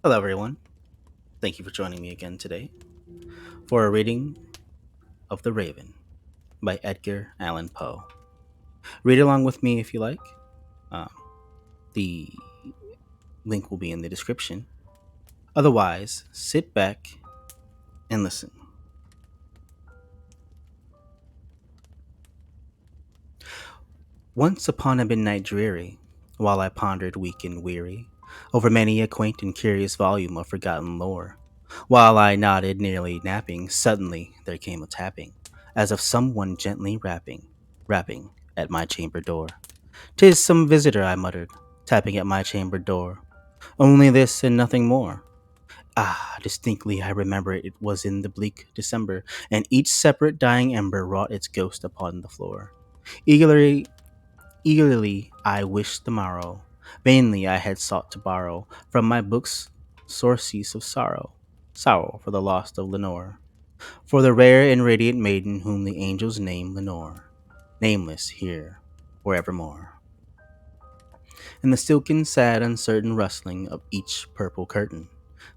Hello, everyone. Thank you for joining me again today for a reading of The Raven by Edgar Allan Poe. Read along with me if you like. Um, the link will be in the description. Otherwise, sit back and listen. Once upon a midnight dreary, while I pondered weak and weary over many a quaint and curious volume of forgotten lore, while I nodded, nearly napping, suddenly there came a tapping, as of someone gently rapping at my chamber door. "'Tis some visitor," I muttered, tapping at my chamber door. "Only this and nothing more." Ah, distinctly I remember it was in the bleak December, and each separate dying ember wrought its ghost upon the floor. Eagerly, eagerly I wished the morrow. Vainly I had sought to borrow from my books sources of sorrow for the lost of Lenore, for the rare and radiant maiden whom the angels name Lenore, nameless here forevermore. And the silken, sad, uncertain rustling of each purple curtain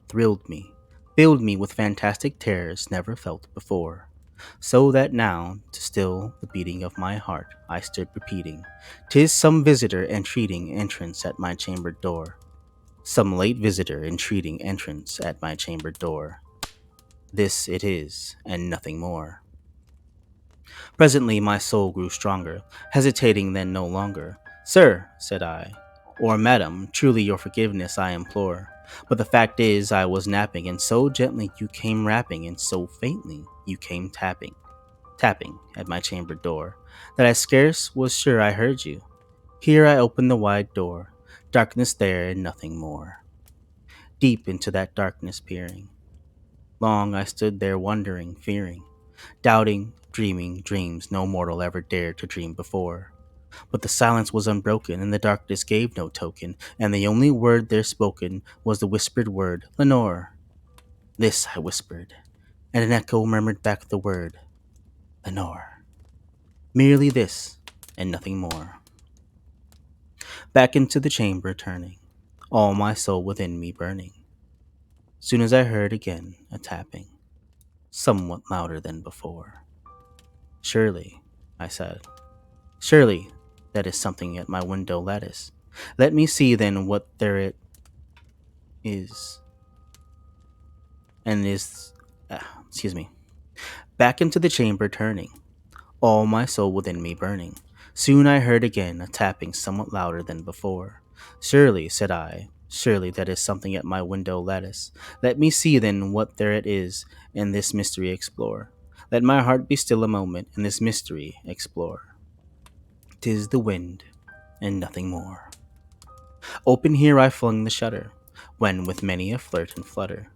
thrilled me, filled me with fantastic terrors never felt before. So that now, to still the beating of my heart, I stood repeating, "'Tis some visitor entreating entrance at my chamber door. Some late visitor entreating entrance at my chamber door. This it is, and nothing more." Presently my soul grew stronger, hesitating then no longer. "Sir," said I, "or madam, truly your forgiveness I implore. But the fact is I was napping, and so gently you came rapping, and so faintly you came tapping at my chamber door, that I scarce was sure I heard you. Here I opened the wide door, darkness there and nothing more. Deep into that darkness peering, long I stood there wondering, fearing, doubting, dreaming dreams no mortal ever dared to dream before. But the silence was unbroken, and the darkness gave no token, and the only word there spoken was the whispered word, "Lenore." This I whispered, and an echo murmured back the word, "Lenore." Merely this, and nothing more. Back into the chamber turning, all my soul within me burning. Soon as I heard again a tapping, somewhat louder than before. "Surely," I said, "surely that is something at my window lattice. Let me see then what there it is, and is, excuse me." Back into the chamber turning, all my soul within me burning. Soon I heard again a tapping somewhat louder than before. "Surely," said I, "surely that is something at my window lattice. Let me see then what there it is, and this mystery explore. Let my heart be still a moment, and this mystery explore. 'Tis the wind, and nothing more." Open here I flung the shutter, when with many a flirt and flutter,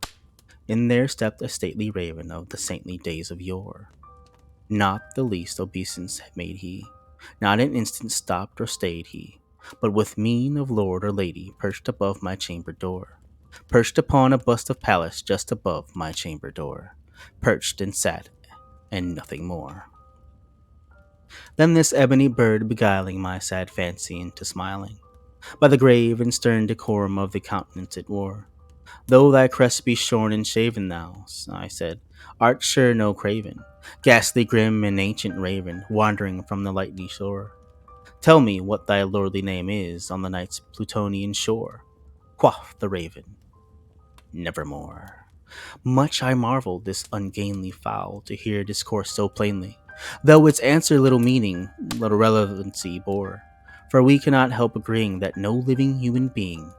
in there stepped a stately raven of the saintly days of yore. Not the least obeisance made he, not an instant stopped or stayed he, but with mien of lord or lady perched above my chamber door, perched upon a bust of Pallas just above my chamber door, perched and sat, and nothing more. Then this ebony bird beguiling my sad fancy into smiling, by the grave and stern decorum of the countenance it wore. "Though thy crest be shorn and shaven, thou," I said, "art sure no craven, ghastly grim and ancient raven, wandering from the lightly shore. Tell me what thy lordly name is on the night's Plutonian shore." Quoth the raven, "Nevermore." Much I marveled this ungainly fowl to hear discourse so plainly, though its answer little meaning, little relevancy bore. For we cannot help agreeing that no living human being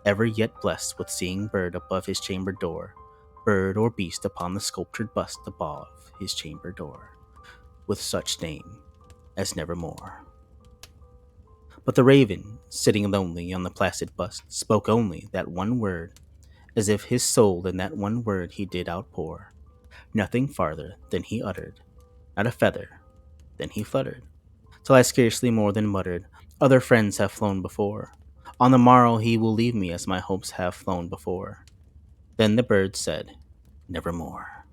ever yet blessed with seeing bird above his chamber door, bird or beast upon the sculptured bust above his chamber door, with such name as Nevermore. But the raven, sitting lonely on the placid bust, spoke only that one word, as if his soul in that one word he did outpour. Nothing farther than he uttered, not a feather, then he fluttered, till I scarcely more than muttered, "Other friends have flown before. On the morrow he will leave me as my hopes have flown before." Then the bird said, "Nevermore."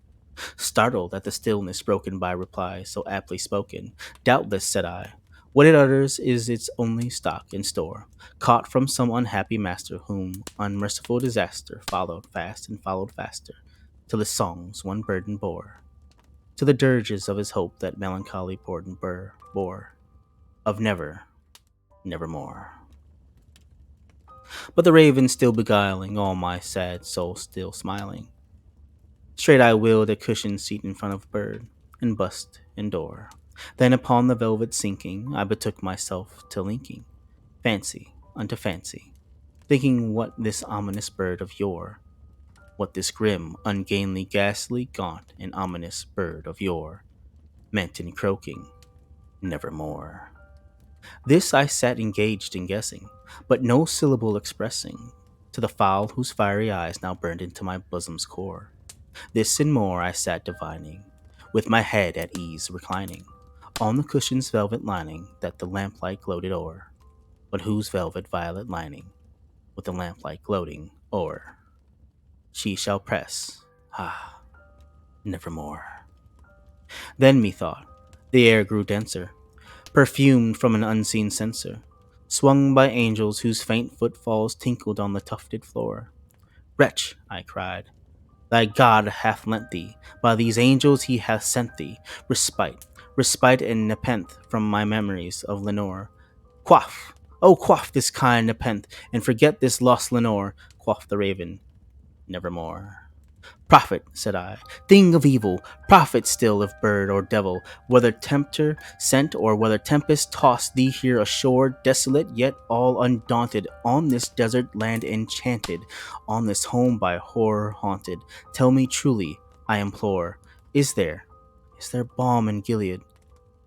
Startled at the stillness broken by reply so aptly spoken, "Doubtless," said I, What it utters is its only stock in store, caught from some unhappy master whom unmerciful disaster followed fast and followed faster, till his songs one burden bore, to the dirges of his hope that melancholy burden bore, of never, nevermore. But the raven still beguiling all my sad soul still smiling. Straight I wheeled a cushioned seat in front of bird, and bust and door. Then upon the velvet sinking, I betook myself to linking fancy unto fancy, thinking what this ominous bird of yore, what this grim, ungainly, ghastly, gaunt, and ominous bird of yore meant in croaking, nevermore. This I sat engaged in guessing, but no syllable expressing, to the fowl whose fiery eyes now burned into my bosom's core. This and more I sat divining, with my head at ease reclining, on the cushion's velvet lining that the lamplight gloated o'er, but whose velvet violet lining, with the lamplight gloating o'er, she shall press, ah, nevermore. Then methought, the air grew denser, perfumed from an unseen censer, swung by angels whose faint footfalls tinkled on the tufted floor. Wretch, I cried, thy God hath lent thee, by these angels he hath sent thee, respite and nepenthe from my memories of Lenore. Quaff, oh quaff this kind nepenthe, and forget this lost Lenore, quoth the raven, nevermore. Prophet, said I, thing of evil, prophet still if bird or devil, whether tempter sent or whether tempest tossed thee here ashore, desolate yet all undaunted, on this desert land enchanted, on this home by horror haunted. Tell me truly, I implore, is there balm in Gilead?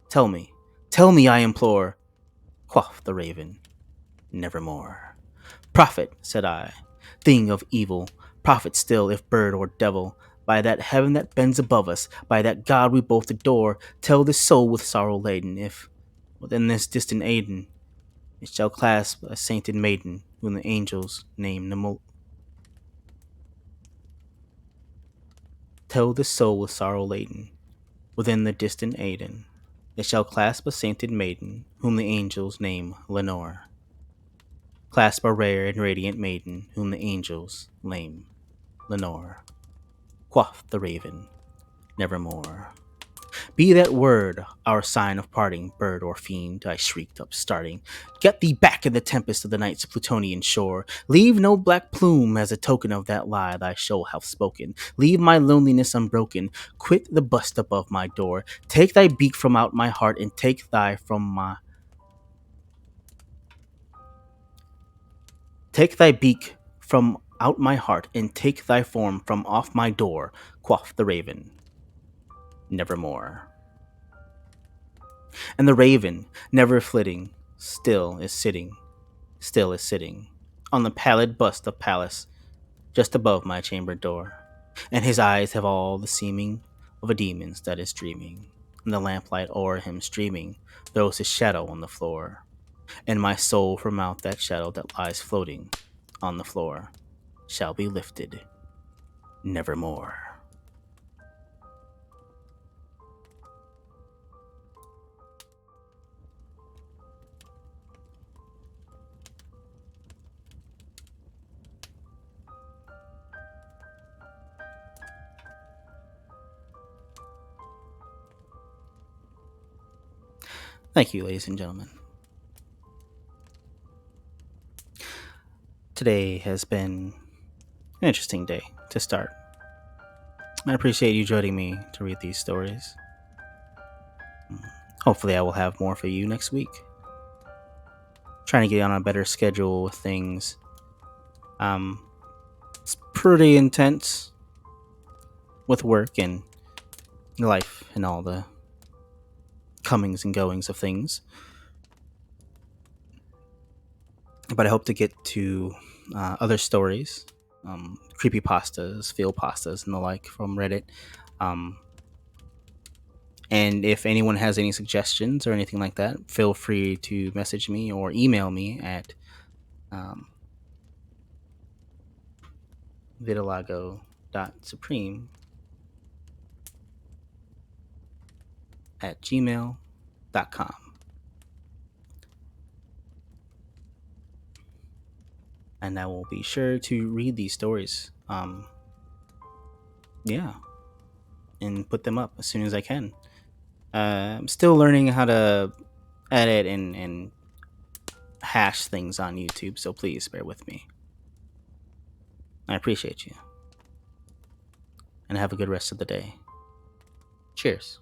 Tell me, I implore, quoth the raven, nevermore. Prophet, said I, thing of evil, prophet still, if bird or devil, by that heaven that bends above us, by that God we both adore, tell this soul with sorrow laden, if, within this distant Aden, it shall clasp a sainted maiden, whom the angels name Nemo. Tell this soul with sorrow laden, within the distant Aden, it shall clasp a sainted maiden, whom the angels name Lenore. Clasp a rare and radiant maiden, whom the angels name Lenore. Quoth the raven, nevermore. Be that word our sign of parting, bird or fiend, I shrieked up, starting. Get thee back in the tempest of the night's Plutonian shore. Leave no black plume as a token of that lie thy soul hath spoken. Leave my loneliness unbroken. Quit the bust above my door. Take thy beak from out my heart, and take thy beak from out my heart, and take thy form from off my door, quoth the raven, nevermore. And the raven, never flitting, still is sitting, on the pallid bust of Pallas, just above my chamber door. And his eyes have all the seeming of a demon's that is dreaming, and the lamplight o'er him streaming throws his shadow on the floor. And my soul from out that shadow that lies floating on the floor shall be lifted nevermore. Thank you, ladies and gentlemen. Today has been an interesting day to start. I appreciate you joining me to read these stories. Hopefully, I will have more for you next week. Trying to get on a better schedule with things. It's pretty intense with work and life and all the comings and goings of things. But I hope to get to other stories, creepy pastas, field pastas, and the like from Reddit. And if anyone has any suggestions or anything like that, feel free to message me or email me at vitiligo.supreme at gmail.com. and I will be sure to read these stories. Yeah, and put them up as soon as I can. I'm still learning how to edit and hash things on YouTube, so please bear with me. I appreciate you, and have a good rest of the day. Cheers.